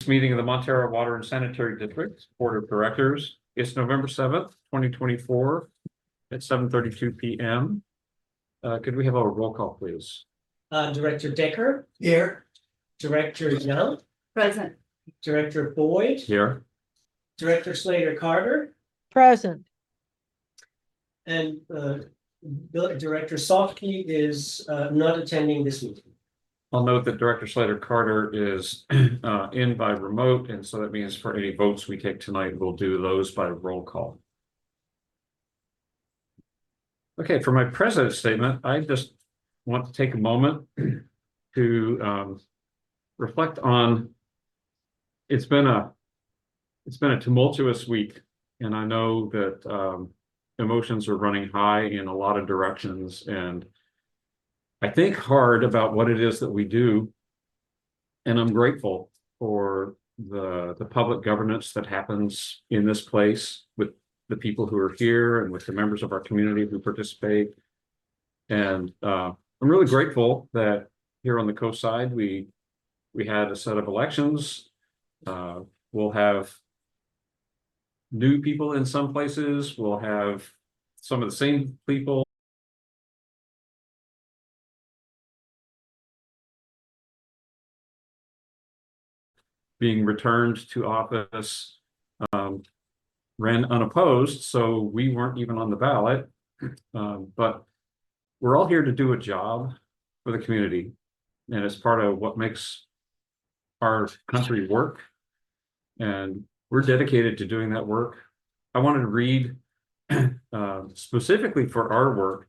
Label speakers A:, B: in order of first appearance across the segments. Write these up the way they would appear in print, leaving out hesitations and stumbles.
A: Meeting of the Montara Water and Sanitary District Board of Directors. It's November 7th, 2024 at 7:32 p.m. Could we have a roll call, please?
B: Director Decker.
C: Here.
B: Director Young.
D: Present.
B: Director Boyd.
A: Here.
B: Director Slater Carter.
D: Present.
B: And Director Softke is not attending this meeting.
A: I'll note that Director Slater Carter is in by remote, and so that means for any votes we take tonight, we'll do those by roll call. Okay, for my president's statement, I just want to take a moment to reflect on. It's been a tumultuous week, and I know that emotions are running high in a lot of directions, and I think hard about what it is that we do, and I'm grateful for the public governance that happens in this place with the people who are here and with the members of our community who participate. And I'm really grateful that here on the coast side, we had a set of elections. We'll have new people in some places. We'll have some of the same people being returned to office, ran unopposed, so we weren't even on the ballot. But we're all here to do a job for the community, and it's part of what makes our country work. And we're dedicated to doing that work. I wanted to read specifically for our work.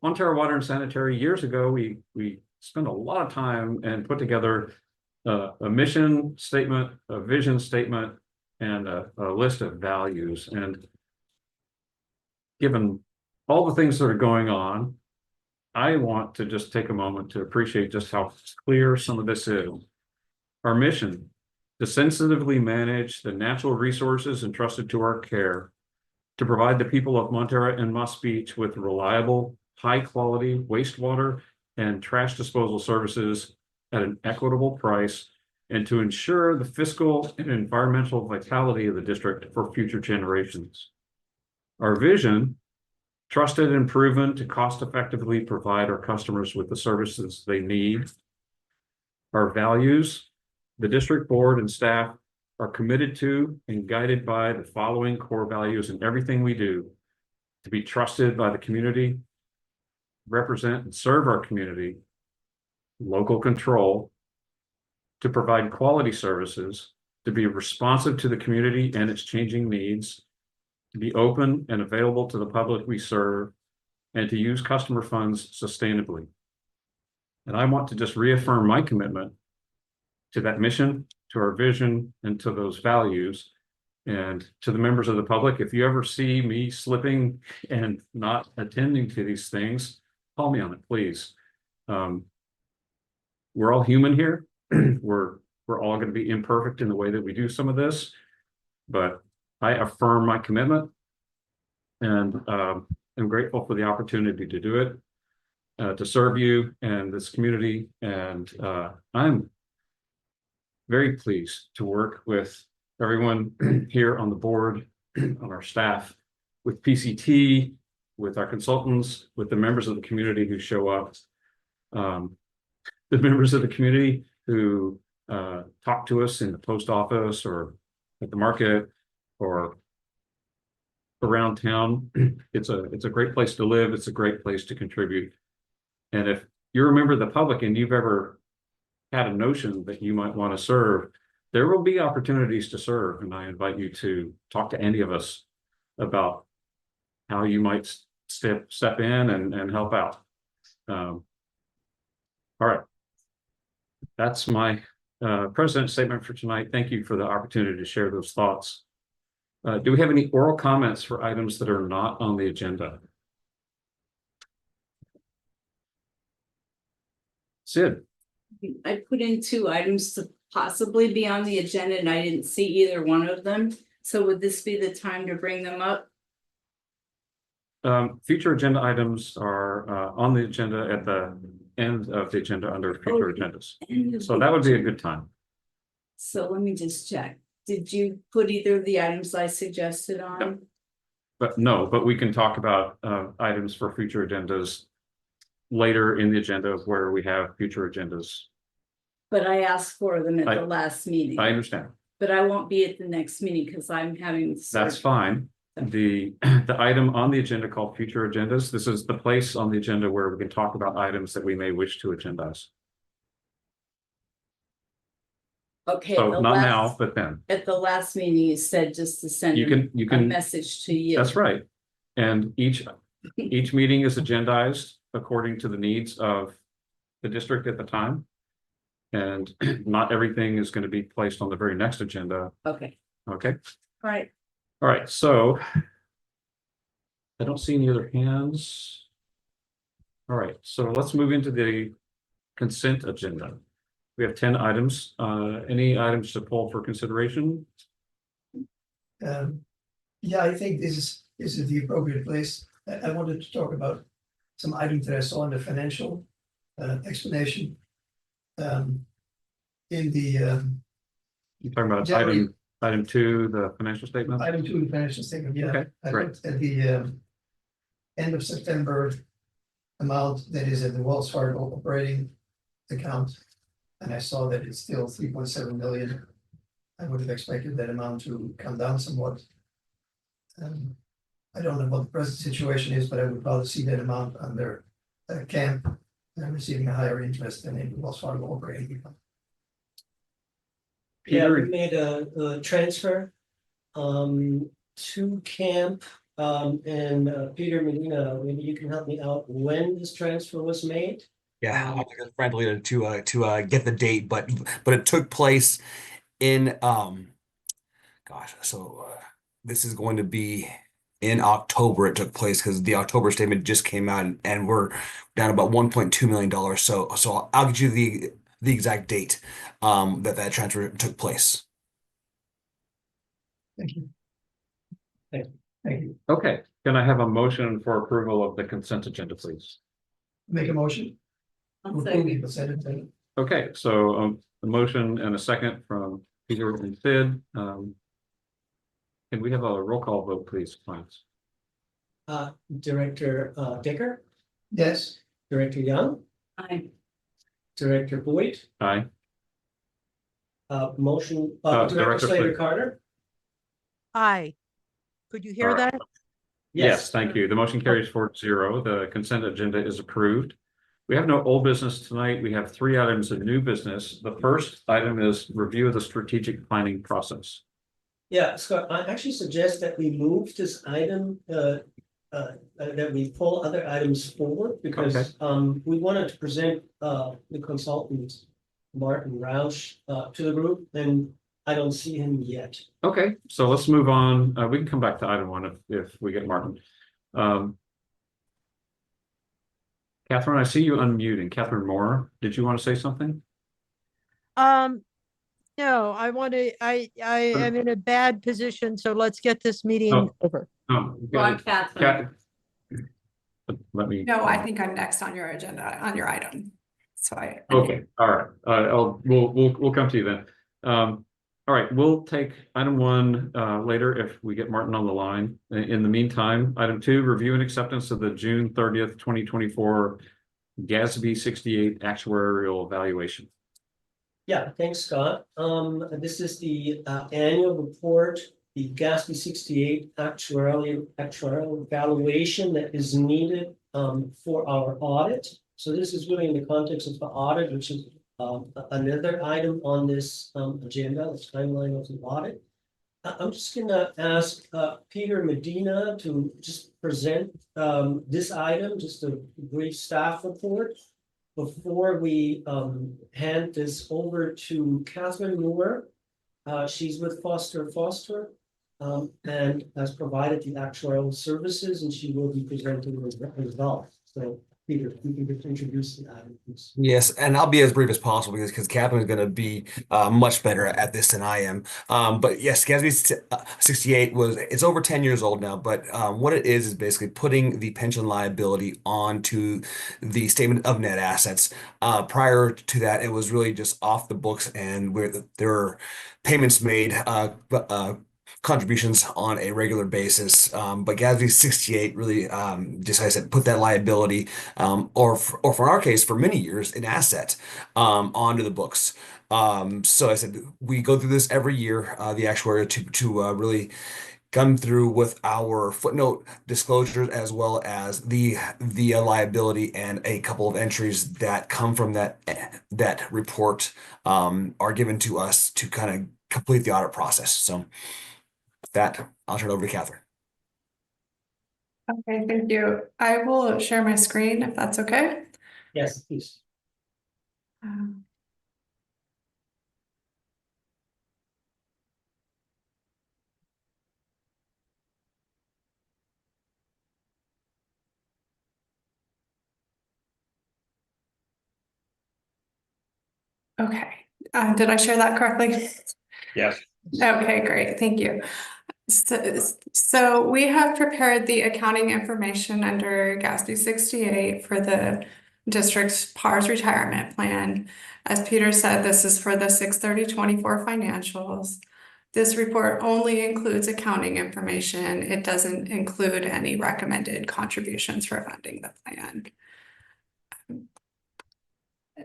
A: Montara Water and Sanitary, years ago, we spent a lot of time and put together a mission statement, a vision statement, and a list of values. And given all the things that are going on, I want to just take a moment to appreciate just how clear some of this is. Our mission: to sensitively manage the natural resources entrusted to our care, to provide the people of Montara and Moss Beach with reliable, high-quality wastewater and trash disposal services at an equitable price, and to ensure the fiscal and environmental vitality of the district for future generations. Our vision: trusted and proven to cost-effectively provide our customers with the services they need. Our values: the district board and staff are committed to and guided by the following core values in everything we do: to be trusted by the community, represent and serve our community, local control, to provide quality services, to be responsive to the community and its changing needs, to be open and available to the public we serve, and to use customer funds sustainably. And I want to just reaffirm my commitment to that mission, to our vision, and to those values. And to the members of the public, if you ever see me slipping and not attending to these things, call me on it, please. We're all human here. We're all going to be imperfect in the way that we do some of this, but I affirm my commitment, and I'm grateful for the opportunity to do it, to serve you and this community. And I'm very pleased to work with everyone here on the board, on our staff, with PCT, with our consultants, with the members of the community who show up, the members of the community who talk to us in the post office or at the market or around town. It's a great place to live. It's a great place to contribute. And if you're a member of the public and you've ever had a notion that you might want to serve, there will be opportunities to serve. And I invite you to talk to any of us about how you might step in and help out. All right. That's my president's statement for tonight. Thank you for the opportunity to share those thoughts. Do we have any oral comments for items that are not on the agenda? Sid.
D: I put in 2 items to possibly be on the agenda, and I didn't see either one of them. So would this be the time to bring them up?
A: Future agenda items are on the agenda at the end of the agenda under future agendas. So that would be a good time.
D: So let me just check. Did you put either of the items I suggested on?
A: But we can talk about items for future agendas later in the agenda where we have future agendas.
D: But I asked for them at
A: I-
D: the last meeting,
A: I understand.
D: but I won't be at the next meeting because I'm having.
A: That's
D: surgery.
A: fine. The item on the agenda called future agendas, this is the place on the agenda where we can talk about items that we may wish to agendize.
D: Okay.
A: So
D: the
A: not
D: last-
A: now, but then.
D: At the last meeting, you said just to send
A: You
D: a
A: can,
D: message to you.
A: that's right. And each meeting is agendized according to the needs of the district at the time. And not everything is going to be placed on the very next agenda.
D: Okay,
A: Okay,
D: all right.
A: all right, so I don't see any other hands. All right, so let's move into the consent agenda. We have 10 items. Any items to pull for consideration?
C: Yeah, I think this is the appropriate place. I wanted to talk about some items that I saw in the financial explanation. In the
A: You're talking about
C: January-
A: item 2, the financial statement?
C: item 2 of the financial statement, yeah.
A: Okay,
C: I
A: great.
C: looked at the end of September amount that is in the Wells Fargo operating account. And I saw that it's still 3.7 million. I would have expected that amount to come down somewhat. I don't know what the present situation is, but I would rather see that amount under camp and receiving a higher interest than in the Wells Fargo operating account.
B: Yeah, we
A: Peter,
B: made a transfer to camp. And Peter Medina, maybe you can help me out when this transfer was made.
E: Yeah, I'm looking friendly to get the date, but it took place in gosh, so this is going to be in October. It took place because the October statement just came out, and we're down about $1.2 million. So I'll get you the exact date that transfer took place.
C: Thank you.
B: Thank
C: Thank you.
A: okay, can I have a motion for approval of the consent agenda, please?
C: Make a motion.
D: I'll
C: to approve
D: second.
C: the consent agenda.
A: Okay, so a motion and a second from Peter and Sid. Can we have a roll call vote, please, clients?
B: Director Dicker,
C: Yes,
B: Director Young,
D: I,
B: Director Boyd,
A: Aye.
B: motion,
A: Director
B: Director Slater
A: Slater.
B: Carter.
F: Aye. Could you hear
A: All right.
F: that?
A: Yes, thank you. The motion carries 4-0. The consent agenda is approved. We have no old business tonight. We have 3 items of new business. The first item is review of the strategic planning process.
B: Yeah, Scott, I actually suggest that we move this item, that we pull other items forward because we wanted to present the consultant, Martin Roush, to the group, and I don't see him yet.
A: Okay, so let's move on. We can come back to item 1 if we get Martin. Catherine, I see you unmuting. Catherine Moore, did you want to say something?
F: No, I am in a bad position, so let's get this meeting
A: Oh.
F: over.
A: No.
D: Ron Catherine.
A: Let me.
G: No, I think I'm next on your agenda, on your item. So
A: Okay, all right. We'll come to you then. All right, we'll take item 1 later if we get Martin on the line. In the meantime, item 2, review and acceptance of the June 30th, 2024 GASB 68 actuarial evaluation.
B: Yeah, thanks, Scott. This is the annual report, the GASB 68 actuarial evaluation that is needed for our audit. So this is really in the context of the audit, which is another item on this agenda, the timeline of the audit. I'm just gonna ask Peter Medina to just present this item, just a brief staff report before we hand this over to Catherine Moore. She's with Foster and has provided the actuarial services, and she will be presenting the results. So Peter, you can just introduce the items.
E: Yes, and I'll be as brief as possible because Catherine is going to be much better at this than I am. But yes, GASB 68 it's over 10 years old now. But what it is basically putting the pension liability onto the statement of net assets. Prior to that, it was really just off the books, and where there were payments made. Contributions on a regular basis, but GASB 68 really, just like I said, put that liability, or for our case, for many years, an asset, onto the books. So I said we go through this every year, the actuary to really come through with our footnote disclosures as well as the liability, and a couple of entries that come from that report are given to us to kind of complete the audit process. So with that, I'll turn it over to Catherine.
G: Okay, thank you. I will share my screen if that's okay.
B: Yes, please.
G: Um, Okay, did I share that correctly?
A: Yes.
G: Okay, great, thank you. So we have prepared the accounting information under GASB 68 for the district's PARS retirement plan. As Peter said, this is for the 6/30/24 financials. This report only includes accounting information. It doesn't include any recommended contributions for funding the plan.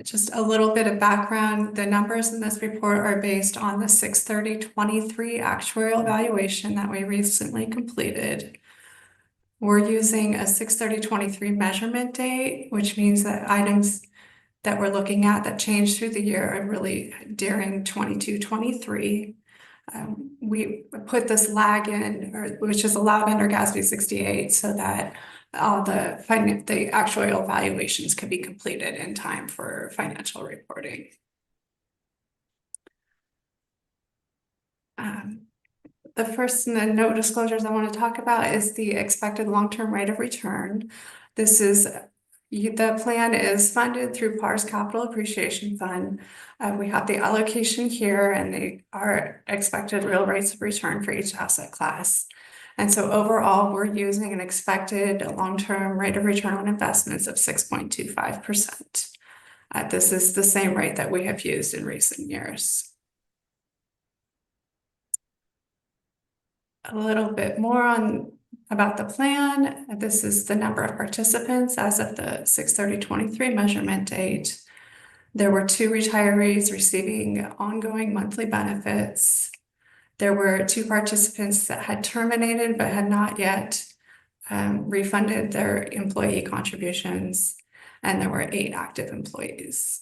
G: Just a little bit of background, the numbers in this report are based on the 6/30/23 actuarial evaluation that we recently completed. We're using a 6/30/23 measurement date, which means that items that we're looking at that change through the year are really during 22/23. We put this lag in, which is allowed under GASB 68, so that all the actuarial evaluations can be completed in time for financial reporting. The first note disclosures I want to talk about is the expected long-term rate of return. This is the plan is funded through PARS Capital Appreciation Fund. We have the allocation here, and they are expected real rates of return for each asset class. And so overall, we're using an expected long-term rate of return on investments of 6.25%. This is the same rate that we have used in recent years. A little bit more about the plan. This is the number of participants as of the 6/30/23 measurement date. There were 2 retirees receiving ongoing monthly benefits. There were 2 participants that had terminated but had not yet refunded their employee contributions, and there were 8 active employees.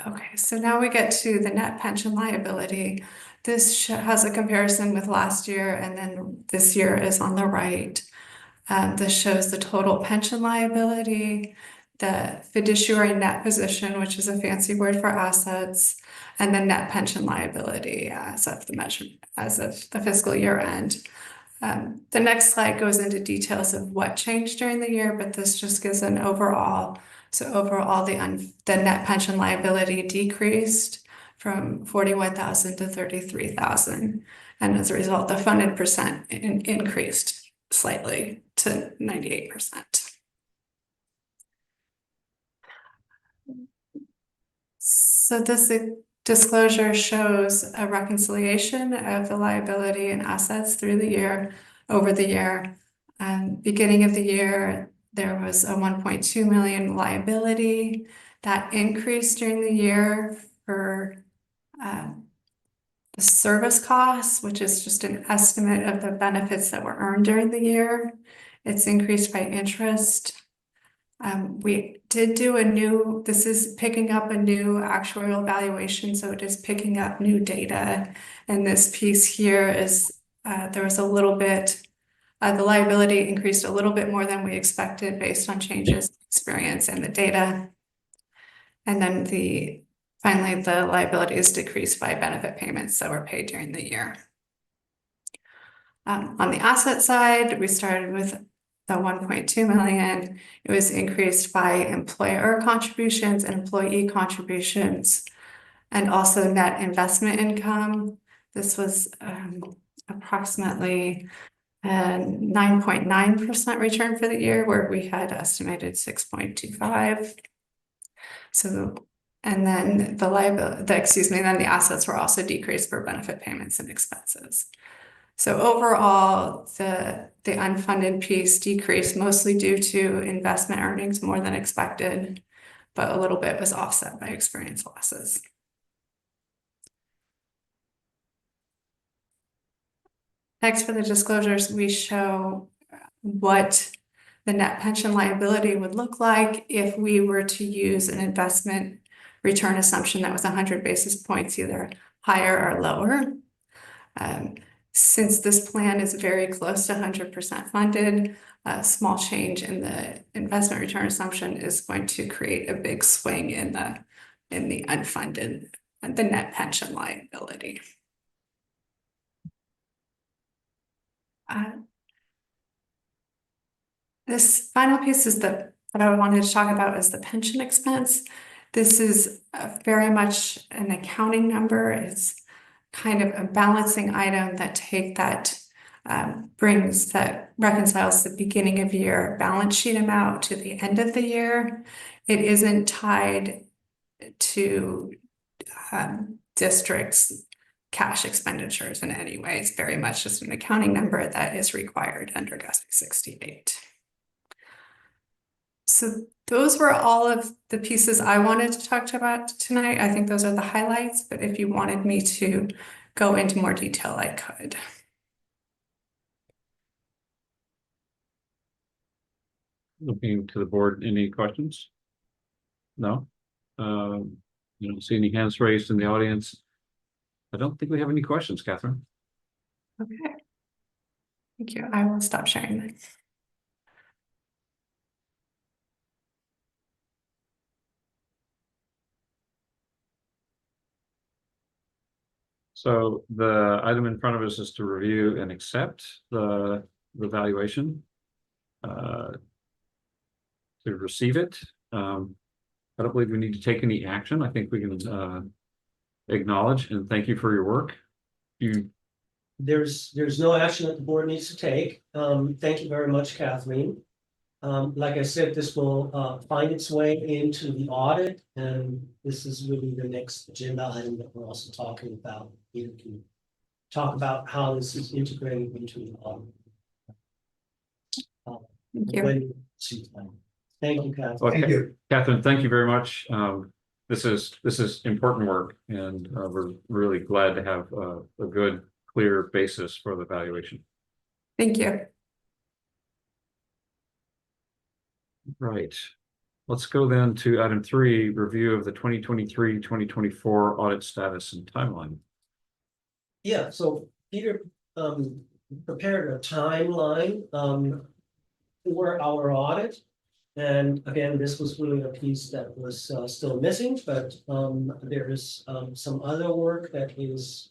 G: Okay, so now we get to the net pension liability. This has a comparison with last year, and then this year is on the right. This shows the total pension liability, the fiduciary net position, which is a fancy word for assets, and the net pension liability as of the fiscal year end. The next slide goes into details of what changed during the year, but this just gives an overall. So overall, the net pension liability decreased from 41,000 to 33,000, and as a result, the funded percent increased slightly to 98%. So this disclosure shows a reconciliation of the liability and assets through the year, over the year. Beginning of the year, there was a 1.2 million liability that increased during the year for the service costs, which is just an estimate of the benefits that were earned during the year. It's increased by interest. We did do this is picking up a new actuarial evaluation, so it is picking up new data. And this piece here is, there was a little bit, the liability increased a little bit more than we expected based on changes in experience and the data. And then finally, the liability is decreased by benefit payments that were paid during the year. On the asset side, we started with the 1.2 million. It was increased by employer contributions and employee contributions, and also net investment income. This was approximately 9.9% return for the year, where we had estimated 6.25. So, and then then the assets were also decreased for benefit payments and expenses. So overall, the unfunded piece decreased mostly due to investment earnings more than expected, but a little bit was offset by experience losses. Next, for the disclosures, we show what the net pension liability would look like if we were to use an investment return assumption that was 100 basis points, either higher or lower. Since this plan is very close to 100% funded, a small change in the investment return assumption is going to create a big swing in the unfunded and the net pension liability. This final piece is that I wanted to talk about is the pension expense. This is very much an accounting number. It's kind of a balancing item that reconciles the beginning of year balance sheet amount to the end of the year. It isn't tied to districts' cash expenditures in any way. It's very much just an accounting number that is required under GASB 68. So those were all of the pieces I wanted to talk about tonight. I think those are the highlights, but if you wanted me to go into more detail, I could.
A: Looking to the board, any questions? No? You don't see any hands raised in the audience. I don't think we have any questions, Catherine.
G: Okay. Thank you. I will stop sharing that.
A: So the item in front of us is to review and accept the valuation. To receive it. I don't believe we need to take any action. I think we can acknowledge and thank you for your work.
B: There's no action that the board needs to take. Thank you very much, Kathleen. Like I said, this will find its way into the audit, and this is really the next agenda item that we're also talking about. You can talk about how this is integrated into the audit.
G: Thank you.
B: Thank you, Kathleen.
A: Okay.
C: Thank you.
A: Catherine, thank you very much. This is important work, and we're really glad to have a good, clear basis for the valuation.
G: Thank you.
A: Right. Let's go then to item 3, review of the 2023-2024 audit status and timeline.
B: Yeah, so Peter prepared a timeline for our audit. And again, this was really a piece that was still missing, but there is some other work that is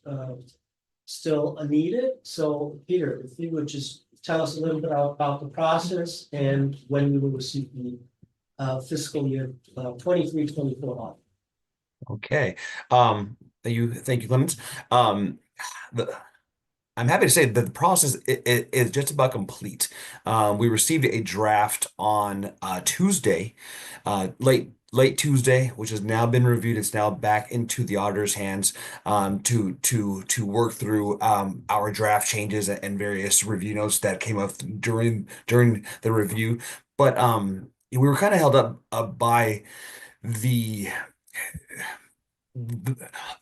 B: still needed. So Peter, if you would just tell us a little bit about the process and when we will receive the fiscal year 23-24 audit.
E: Okay. Thank you, Clemens. I'm happy to say that the process is just about complete. We received a draft on Tuesday, late Tuesday, which has now been reviewed. It's now back into the auditor's hands to work through our draft changes and various review notes that came up during the review. But we were kind of held up by the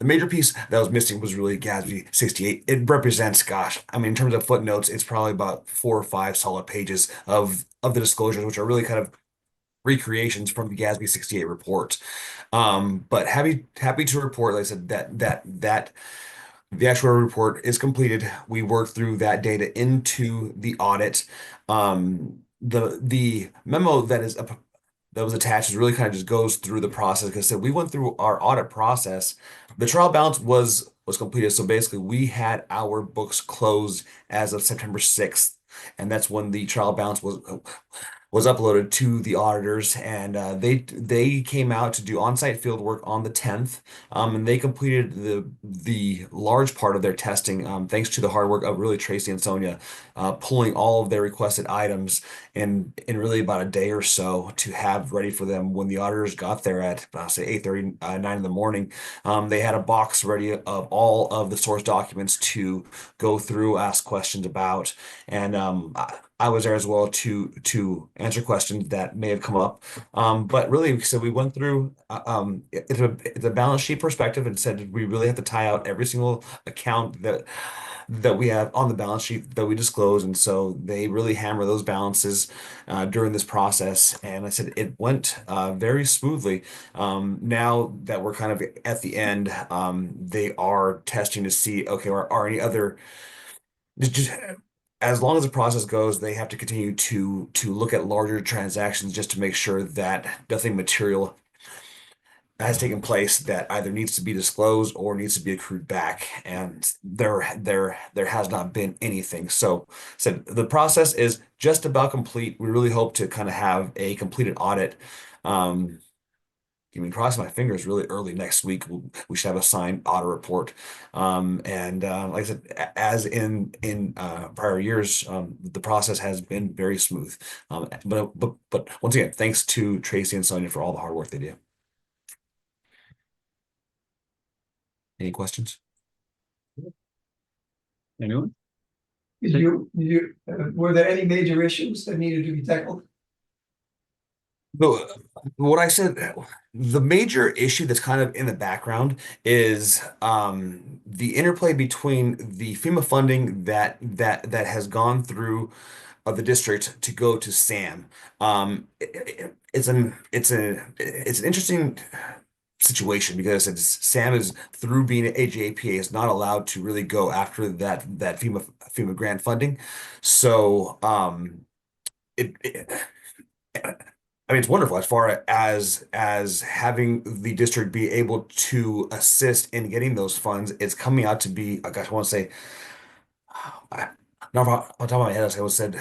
E: major piece that was missing was really GASB 68. It represents, gosh, I mean, in terms of footnotes, it's probably about 4 or 5 solid pages of the disclosures, which are really kind of recreations from the GASB 68 report. But happy to report, like I said, that the actual report is completed. We worked through that data into the audit. The memo that was attached is really kind of just goes through the process. Because I said we went through our audit process. The trial balance was was completed. So basically, we had our books closed as of September 6th, and that's when the trial balance was uploaded to the auditors, and they came out to do on-site field work on the 10th, and they completed the large part of their testing, thanks to the hard work of really Tracy and Sonia, pulling all of their requested items in really about a day or so to have ready for them when the auditors got there at say 8:30, 9 in the morning. They had a box ready of all of the source documents to go through, ask questions about, and I was there as well to answer questions that may have come up. But really, so we went through it's a balance sheet perspective and said we really have to tie out every single account that we have on the balance sheet that we disclose, and so they really hammer those balances during this process. And I said it went very smoothly. Now that we're kind of at the end, they are testing to see, okay, are any other just as long as the process goes, they have to continue to look at larger transactions just to make sure that nothing material has taken place that either needs to be disclosed or needs to be accrued back. And there has not been anything. So the process is just about complete. We really hope to kind of have a completed audit. I mean, crossing my fingers, really early next week, we should have a signed audit report. And like I said, as in prior years, the process has been very smooth. But once again, thanks to Tracy and Sonia for all the hard work they do. Any questions?
A: Anyone?
C: Were there any major issues that needed to be tackled?
E: But what I said, the major issue that's kind of in the background is the interplay between the FEMA funding that has gone through of the district to go to SAM. It's an interesting situation because SAM is through being an AJPA is not allowed to really go after that FEMA grant funding. So it I mean, it's wonderful as far as having the district be able to assist in getting those funds. It's coming out to be, I gosh, I want to say, I, not off the top of my head, as I was said,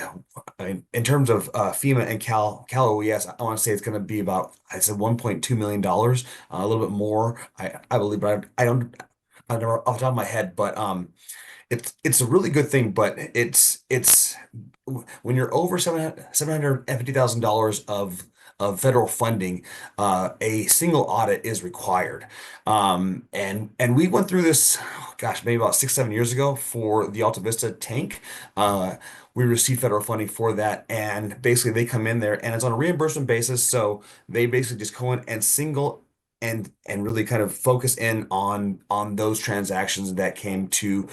E: I mean, in terms of FEMA and Cal OES, I want to say it's going to be about, I said $1.2 million, a little bit more, I believe, but I don't know off the top of my head, but it's a really good thing, but it's when you're over $750,000 of federal funding, a single audit is required. And we went through this, gosh, maybe about 6, 7 years ago for the Alta Vista tank. We received federal funding for that, and basically they come in there and it's on a reimbursement basis. So they basically just go in and really kind of focus in on those transactions that came to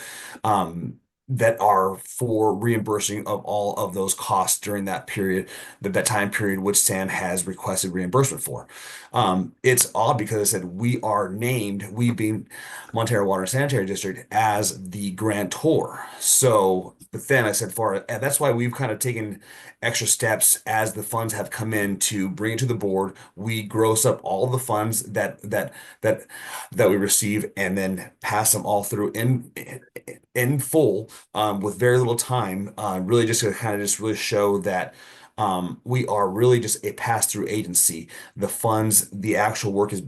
E: that are for reimbursing of all of those costs during that period, that time period which SAM has requested reimbursement for. It's odd because I said we are named, we being Montara Water and Sanitary District, as the grantor. So, but then I said and that's why we've kind of taken extra steps as the funds have come in to bring it to the board. We gross up all the funds that we receive and then pass them all through in full, with very little time, really just to kind of just really show that we are really just a pass-through agency. The funds, the actual work is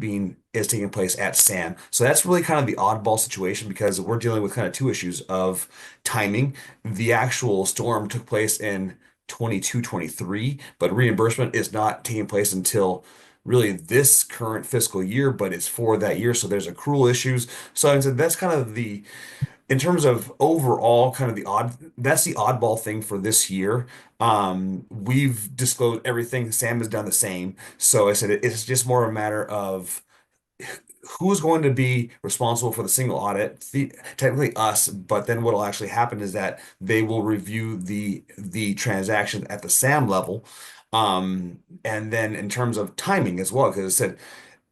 E: taking place at SAM. So that's really kind of the oddball situation because we're dealing with kind of two issues of timing. The actual storm took place in 22-23, but reimbursement is not taking place until really this current fiscal year, but it's for that year. So there's accrual issues. So I said that's kind of in terms of overall kind of that's the oddball thing for this year. We've disclosed everything. Sam has done the same. So I said it's just more a matter of who's going to be responsible for the single audit, technically us, but then what will actually happen is that they will review the transaction at the SAM level. And then in terms of timing as well, because it said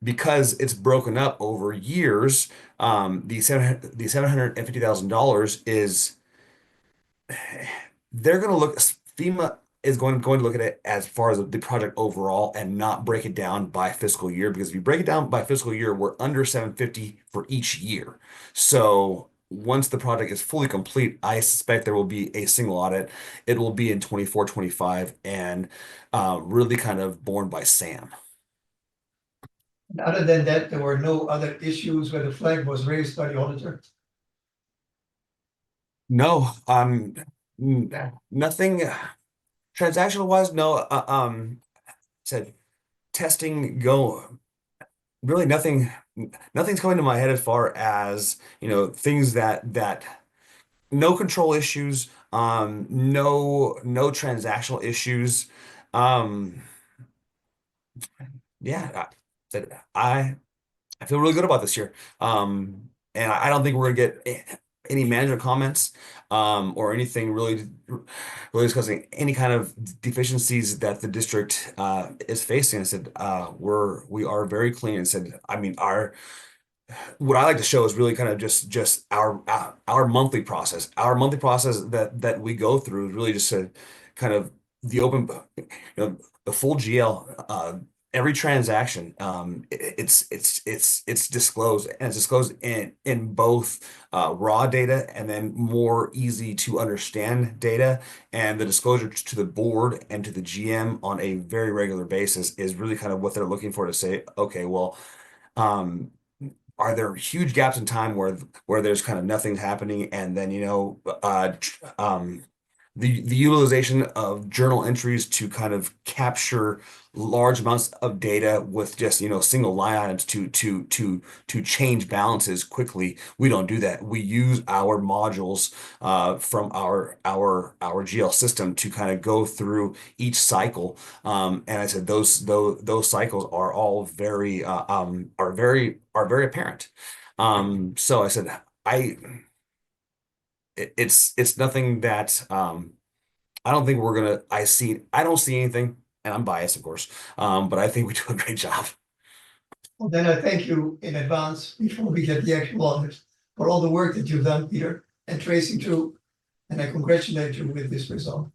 E: because it's broken up over years, the $750,000 is they're going to look FEMA is going to look at it as far as the project overall and not break it down by fiscal year, because if you break it down by fiscal year, we're under 750 for each year. So once the project is fully complete, I suspect there will be a single audit. It will be in 24, 25, and really kind of borne by Sam.
C: And other than that, there were no other issues where the flag was raised by the auditor.
E: No, nothing transactional wise. No, said testing really nothing's coming to my head as far as, things that no control issues, no transactional issues. Um, yeah, said I feel really good about this year. And I don't think we're gonna get any management comments, or anything really discussing any kind of deficiencies that the district is facing. I said, we are very clean. And said, I mean, what I like to show is really kind of just our monthly process. Our monthly process that we go through is really just a kind of the open, the full GL. Every transaction, it's disclosed, and it's disclosed in both raw data and then more easy to understand data. And the disclosure to the board and to the GM on a very regular basis is really kind of what they're looking for, to say, okay, well, are there huge gaps in time where there's kind of nothing happening, and then the utilization of journal entries to kind of capture large amounts of data with just single line items to change balances quickly. We don't do that. We use our modules from our GL system to kind of go through each cycle. And I said those cycles are all very apparent. So I said it's nothing that I don't think I don't see anything, and I'm biased, of course, but I think we do a great job.
C: Well, then I thank you in advance before we get the actual audit for all the work that you've done, Peter, and tracing through. And I congratulate you with this result.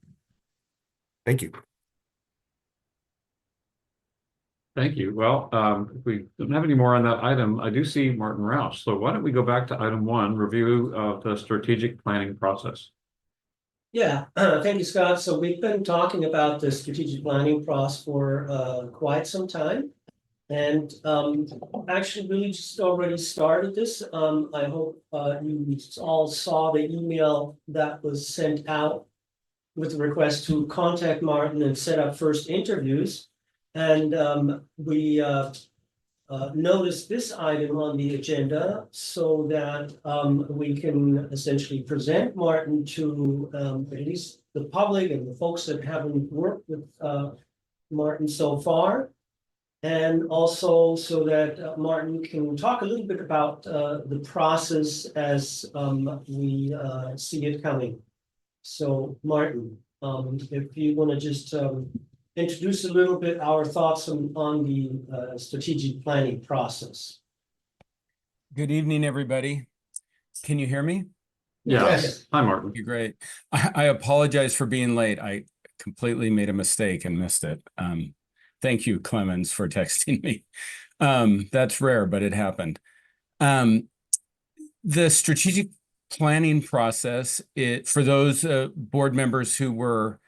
E: Thank you.
A: Thank you. Well, if we don't have any more on that item, I do see Martin Roush. So why don't we go back to item 1, review of the strategic planning process.
B: Yeah, thank you, Scott. So we've been talking about the strategic planning process for quite some time. And actually really just already started this. I hope you all saw the email that was sent out with the request to contact Martin and set up first interviews. And we noticed this item on the agenda so that we can essentially present Martin to at least the public and the folks that haven't worked with Martin so far. And also so that Martin can talk a little bit about the process as we see it coming. So Martin, if you want to just introduce a little bit our thoughts on the strategic planning process.
H: Good evening, everybody. Can you hear me?
A: Yes. Hi, Martin.
H: You're great. I apologize for being late. I completely made a mistake and missed it. Thank you, Clemens, for texting me. That's rare, but it happened. The strategic planning process, for those board members who were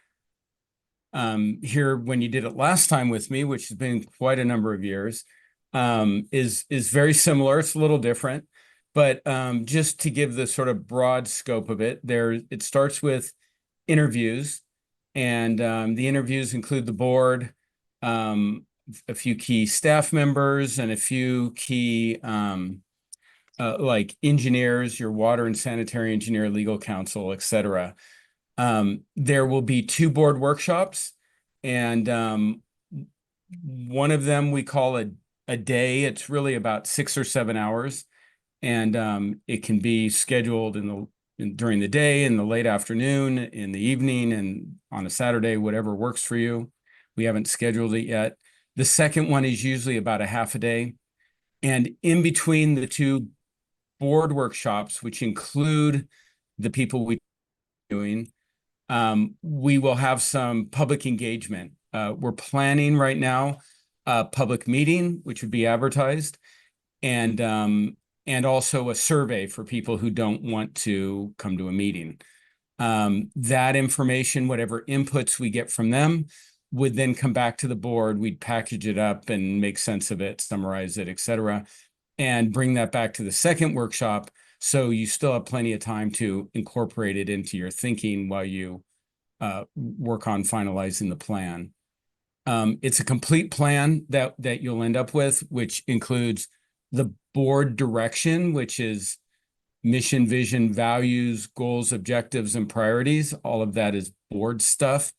H: here when you did it last time with me, which has been quite a number of years, is very similar. It's a little different, but just to give the sort of broad scope of it, it starts with interviews, and the interviews include the board, a few key staff members, and a few key like engineers, your water and sanitary engineer, legal counsel, etc. There will be 2 board workshops, and one of them we call a day. It's really about 6 or 7 hours, and it can be scheduled during the day, in the late afternoon, in the evening, and on a Saturday, whatever works for you. We haven't scheduled it yet. The second one is usually about a half a day, and in between the 2 board workshops, which include the people we doing, We will have some public engagement. We're planning right now a public meeting, which would be advertised, and also a survey for people who don't want to come to a meeting. That information, whatever inputs we get from them, would then come back to the board. We'd package it up and make sense of it, summarize it, et cetera, and bring that back to the second workshop. So you still have plenty of time to incorporate it into your thinking while you work on finalizing the plan. It's a complete plan that you'll end up with, which includes the board direction, which is mission, vision, values, goals, objectives, and priorities. All of that is board stuff.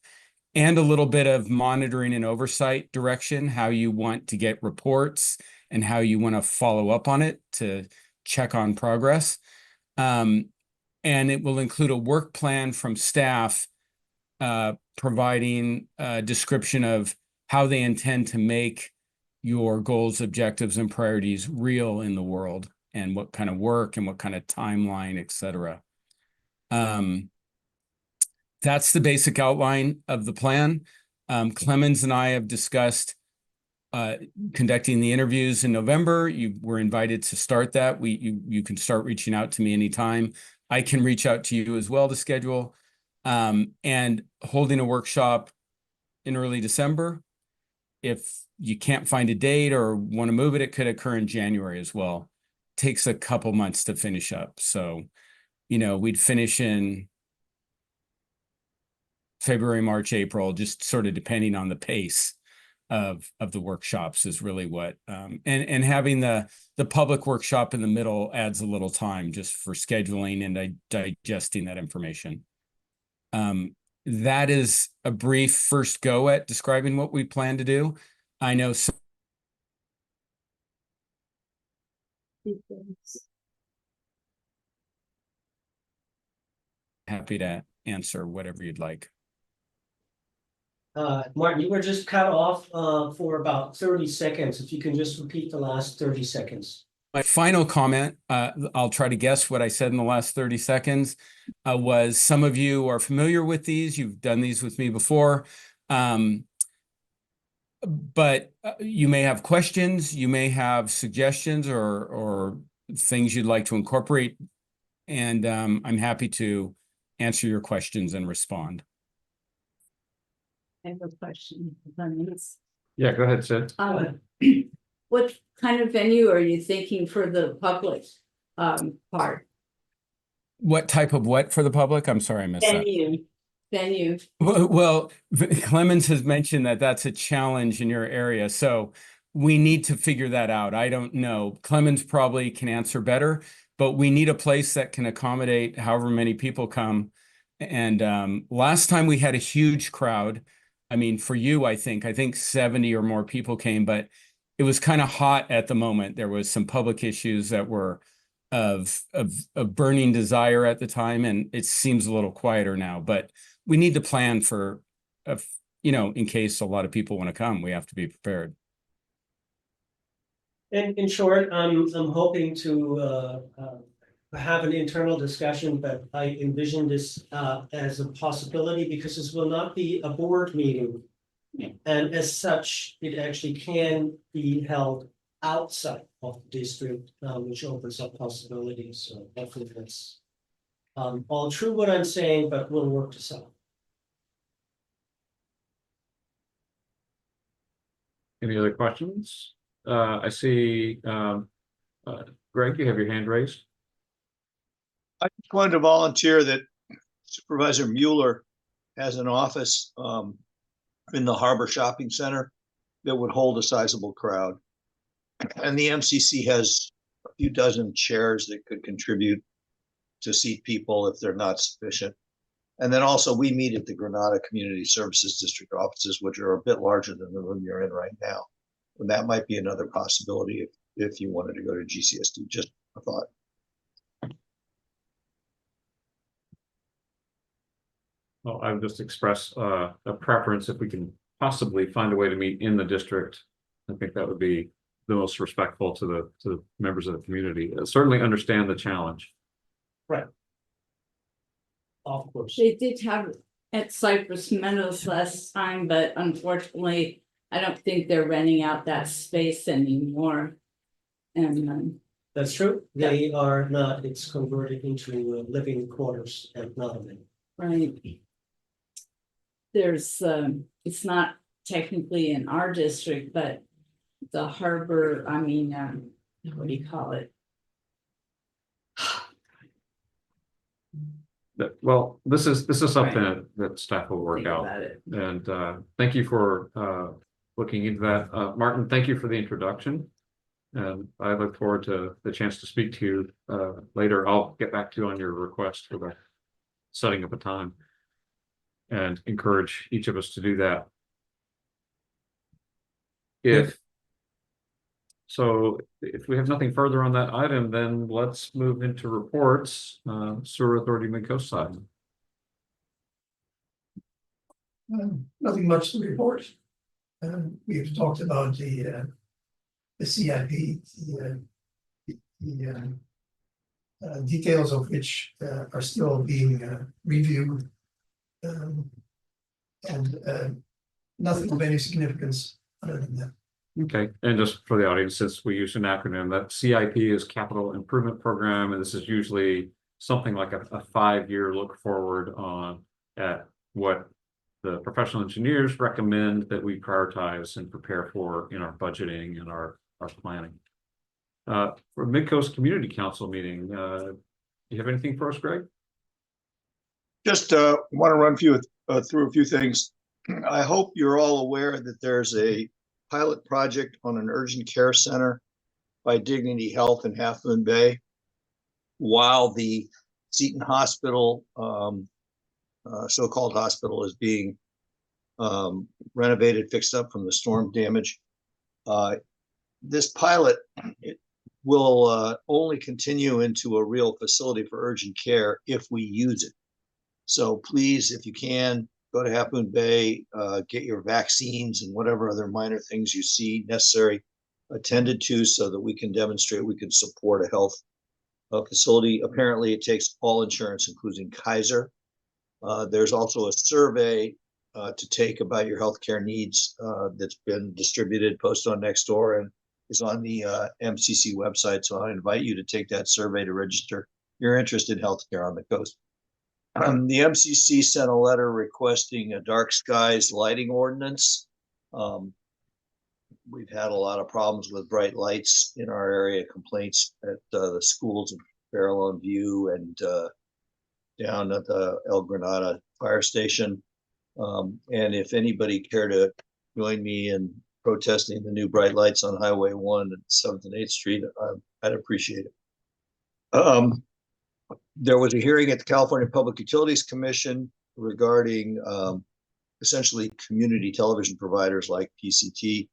H: And a little bit of monitoring and oversight direction, how you want to get reports and how you want to follow up on it to check on progress. And it will include a work plan from staff providing a description of how they intend to make your goals, objectives, and priorities real in the world, and what kind of work and what kind of timeline, et cetera. That's the basic outline of the plan. Clemens and I have discussed conducting the interviews in November. You were invited to start that. You can start reaching out to me anytime. I can reach out to you as well to schedule, and holding a workshop in early December. If you can't find a date or want to move it, it could occur in January as well. Takes a couple months to finish up. So, we'd finish in February, March, April, just sort of depending on the pace of the workshops is really what, and having the public workshop in the middle adds a little time just for scheduling and digesting that information. That is a brief first go at describing what we plan to do. I know happy to answer whatever you'd like.
B: Martin, you were just cut off for about 30 seconds. If you can just repeat the last 30 seconds.
H: My final comment, I'll try to guess what I said in the last 30 seconds, was some of you are familiar with these. You've done these with me before. But you may have questions, you may have suggestions or things you'd like to incorporate. And I'm happy to answer your questions and respond.
D: I have a question.
A: Yeah, go ahead, Sid.
D: What kind of venue are you thinking for the public part?
H: What type of what for the public? I'm sorry, I missed that.
D: Venue.
H: Well, Clemens has mentioned that that's a challenge in your area. So we need to figure that out. I don't know. Clemens probably can answer better, but we need a place that can accommodate however many people come. And last time we had a huge crowd. I mean, for you, I think 70 or more people came, but it was kind of hot at the moment. There was some public issues that were of burning desire at the time, and it seems a little quieter now. But we need to plan for, in case a lot of people want to come, we have to be prepared.
B: In short, I'm hoping to have an internal discussion, but I envision this as a possibility because this will not be a board meeting. And as such, it actually can be held outside of the district, which opens up possibilities. So hopefully that's all true what I'm saying, but we'll work this out.
A: Any other questions? I see, Greg, you have your hand raised.
I: I just wanted to volunteer that Supervisor Mueller has an office in the Harbor Shopping Center that would hold a sizable crowd. And the MCC has a few dozen chairs that could contribute to seat people if they're not sufficient. And then also we meet at the Granada Community Services District offices, which are a bit larger than the room you're in right now. And that might be another possibility if you wanted to go to GCSD, just a thought.
A: Well, I would just express a preference if we can possibly find a way to meet in the district. I think that would be the most respectful to the members of the community. Certainly understand the challenge.
B: Right. Of course.
D: They did have at Cypress Meadows last time, but unfortunately, I don't think they're renting out that space anymore. And
B: That's true. They are not, it's converted into living quarters and not a living.
D: right. There's it's not technically in our district, but the harbor, I mean, what do you call it?
A: Well, this is something that staff will work
D: Think
A: out.
D: about it.
A: And thank you for looking into that. Martin, thank you for the introduction. And I look forward to the chance to speak to you later. I'll get back to you on your request for the setting up a time and encourage each of us to do that. If we have nothing further on that item, then let's move into reports. Sewer Authority Mid-Coast side.
C: Nothing much to report. We've talked about the CIP, the details of which are still being reviewed. And nothing of any significance other than that.
A: Okay, and just for the audience, since we use an acronym, that CIP is Capital Improvement Program, and this is usually something like a 5-year look forward at what the professional engineers recommend that we prioritize and prepare for in our budgeting and our planning. For Mid-Coast Community Council meeting, do you have anything for us, Greg?
I: Just want to run through a few things. I hope you're all aware that there's a pilot project on an urgent care center by Dignity Health in Half Moon Bay, while the Seton Hospital, so-called hospital, is being renovated, fixed up from the storm damage. This pilot will only continue into a real facility for urgent care if we use it. So please, if you can, go to Half Moon Bay, get your vaccines and whatever other minor things you see necessary attended to, so that we can demonstrate we can support a health facility. Apparently, it takes all insurance, including Kaiser. There's also a survey to take about your healthcare needs that's been distributed, posted on Nextdoor, and is on the MCC website. So I invite you to take that survey to register your interest in healthcare on the coast. The MCC sent a letter requesting a dark skies lighting ordinance. We've had a lot of problems with bright lights in our area, complaints at the schools in Farallon View and down at the El Granada fire station. And if anybody care to join me in protesting the new bright lights on Highway 1 at 7th and 8th Street, I'd appreciate it. There was a hearing at the California Public Utilities Commission regarding essentially community television providers like PCT.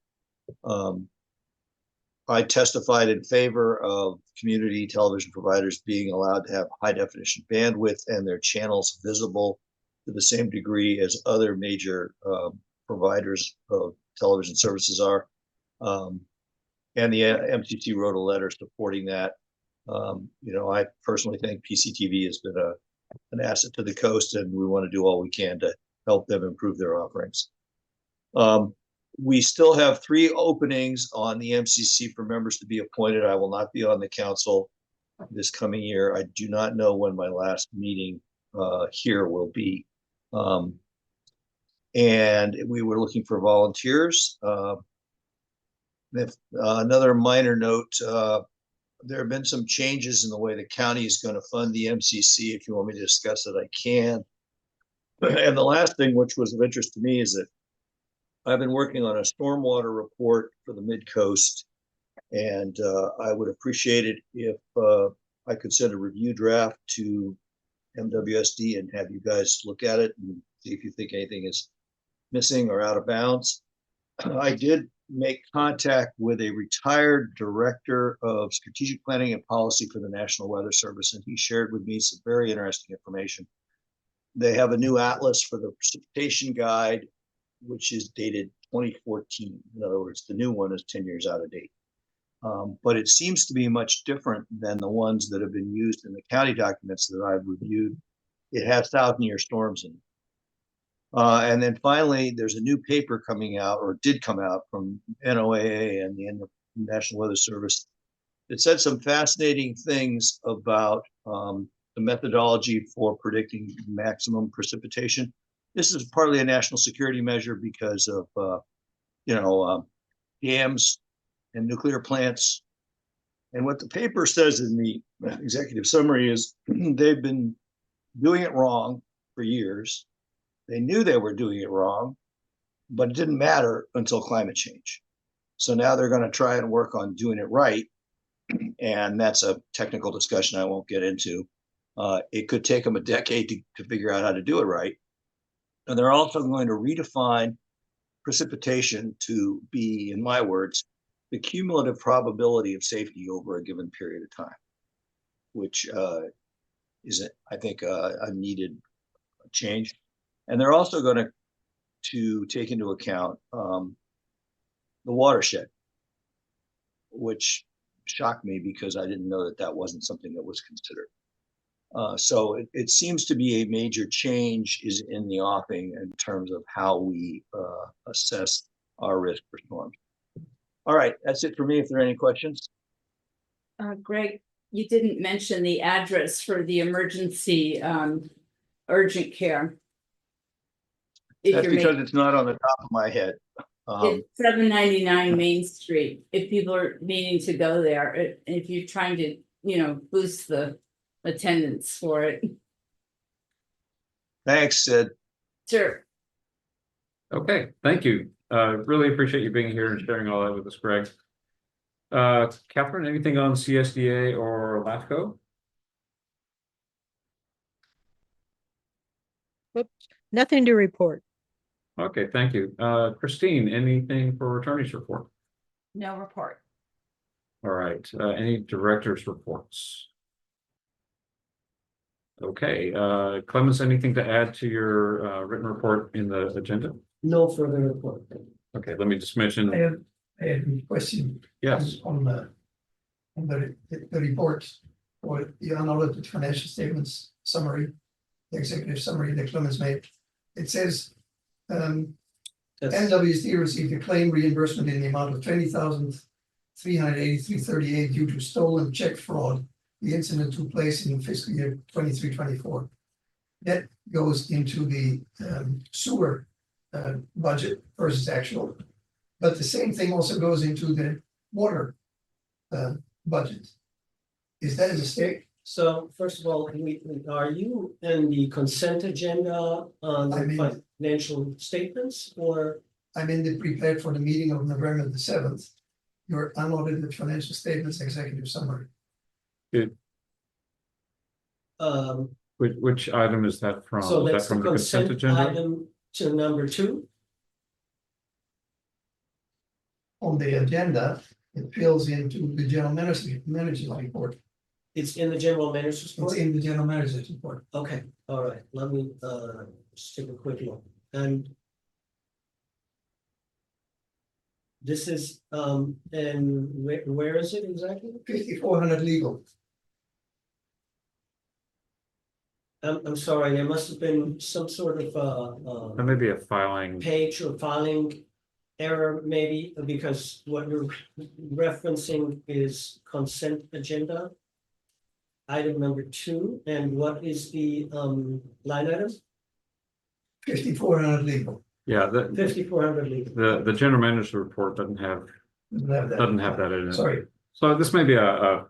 I: I testified in favor of community television providers being allowed to have high definition bandwidth and their channels visible to the same degree as other major providers of television services are. And the MCC wrote a letter supporting that. I personally think PCTV has been an asset to the coast, and we want to do all we can to help them improve their offerings. We still have 3 openings on the MCC for members to be appointed. I will not be on the council this coming year. I do not know when my last meeting here will be. And we were looking for volunteers. Another minor note, there have been some changes in the way the county is going to fund the MCC. If you want me to discuss it, I can. And the last thing, which was of interest to me, is that I've been working on a stormwater report for the Mid-Coast, and I would appreciate it if I could send a review draft to MWSD and have you guys look at it and see if you think anything is missing or out of bounds. I did make contact with a retired director of strategic planning and policy for the National Weather Service, and he shared with me some very interesting information. They have a new atlas for the precipitation guide, which is dated 2014. In other words, the new one is 10 years out of date. But it seems to be much different than the ones that have been used in the county documents that I've reviewed. It has 1,000-year storms in it. And then finally, there's a new paper coming out, or did come out, from NOAA and the National Weather Service. It said some fascinating things about the methodology for predicting maximum precipitation. This is partly a national security measure because of dams and nuclear plants. And what the paper says in the executive summary is they've been doing it wrong for years. They knew they were doing it wrong, but it didn't matter until climate change. So now they're going to try and work on doing it right. And that's a technical discussion I won't get into. It could take them a decade to figure out how to do it right. And they're also going to redefine precipitation to be, in my words, the cumulative probability of safety over a given period of time, which is, I think, a needed change. And they're also going to take into account the watershed, which shocked me because I didn't know that wasn't something that was considered. So it seems to be a major change is in the offing in terms of how we assess our risk for storms. All right, that's it for me. If there are any questions.
D: Greg, you didn't mention the address for the emergency urgent care.
I: That's because it's not on the top of my head.
D: It's 799 Main Street. If people are needing to go there, if you're trying to, boost the attendance for it.
I: Thanks, Sid.
D: Sure.
A: Okay, thank you. Really appreciate you being here and sharing all that with us, Greg. Catherine, anything on CSDA or LAFCO?
F: Oops, nothing to report.
A: Okay, thank you. Christine, anything for attorney's report?
D: No report.
A: All right, any director's reports? Okay, Clemens, anything to add to your written report in the agenda?
B: No further report.
A: Okay, let me just mention.
C: I have a question.
A: Yes.
C: On the report or the unaudited financial statements summary, the executive summary that Clemens made. It says MWSD received a claim reimbursement in the amount of $20,383.38 due to stolen check fraud. The incident took place in fiscal year 23-24. That goes into the sewer budget versus actual, but the same thing also goes into the water budget. Is that a mistake?
B: So first of all, are you in the consent agenda on the financial statements, or?
C: I'm in the prepared for the meeting of November the 7th. Your unaudited financial statements executive summary.
A: Good. Which item is that from?
B: So
A: Is
B: that's
A: that
B: the
A: from the consent
B: consent
A: agenda?
B: item to number 2.
C: On the agenda, it fills into the general manager's report.
B: It's in the general manager's
C: It's
B: report?
C: in the general manager's report.
B: Okay, all right, let me just take a quick look. And this is and where is it exactly?
C: 5400 legal.
B: I'm sorry, there must have been some sort of
A: That may be a filing.
B: page or filing error, maybe, because what you're referencing is consent agenda. Item number 2, and what is the line item?
C: 5400 legal.
A: Yeah,
B: 5400 legal.
A: the general manager's report doesn't have that in it.
C: Sorry.
A: So this may be a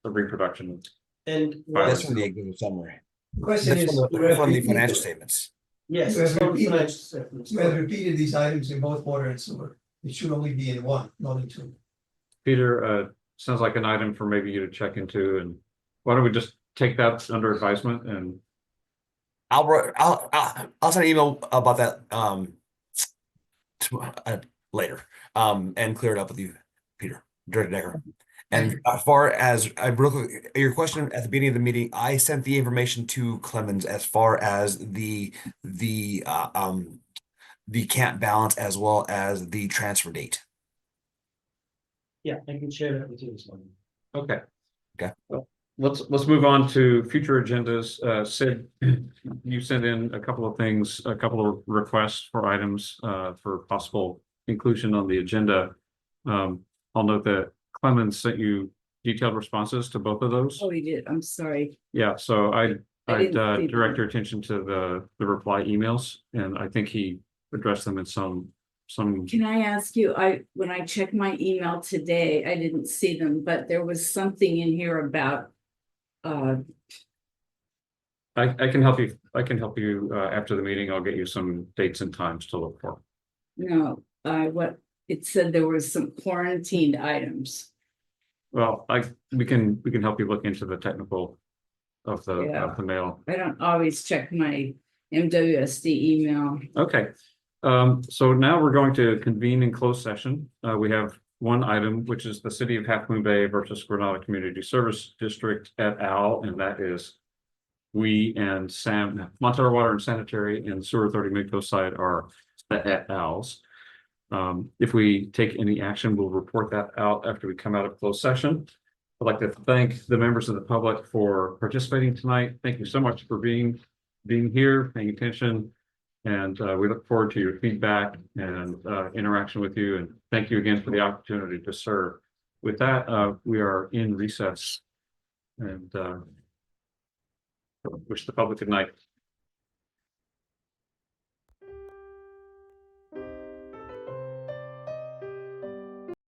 A: reproduction.
B: And
E: That's from the executive summary.
C: Question
E: That's
C: is,
E: from the financial statements.
B: yes,
C: You have
B: it's from
C: repeated-
B: financial statements.
C: you have repeated these items in both water and sewer. It should only be in one, not in 2.
A: Peter, sounds like an item for maybe you to check into, and why don't we just take that under advisement and
E: I'll send an email about that later and clear it up with you, Peter, Director Decker. And as far as your question at the beginning of the meeting, I sent the information to Clemens as far as the camp balance as well as the transfer date.
B: Yeah, I can share that with you this morning.
A: okay.
E: Okay.
A: let's move on to future agendas. Sid, you sent in a couple of things, a couple of requests for items for possible inclusion on the agenda. I'll note that Clemens sent you detailed responses to both of those.
D: Oh, he did. I'm sorry.
A: Yeah, so I'd
D: didn't see
A: direct
D: them.
A: your attention to the reply emails, and I think he addressed them in some.
D: Can I ask you, when I checked my email today, I didn't see them, but there was something in here about,
A: I can help you. I can help you after the meeting. I'll get you some dates and times to look for.
D: no, what, it said there was some quarantined items.
A: Well, we can help you look into the technical of
D: Yeah.
A: the mail.
D: I don't always check my MWSD email.
A: Okay, so now we're going to convene in closed session. We have one item, which is the City of Half Moon Bay versus Granada Community Service District et al., and that is we and Montara Water and Sanitary and Sewer Authority Midco side are the et als. If we take any action, we'll report that out after we come out of closed session. I'd like to thank the members of the public for participating tonight. Thank you so much for being here, paying attention. And we look forward to your feedback and interaction with you. And thank you again for the opportunity to serve. With that, we are in recess and wish the public good night.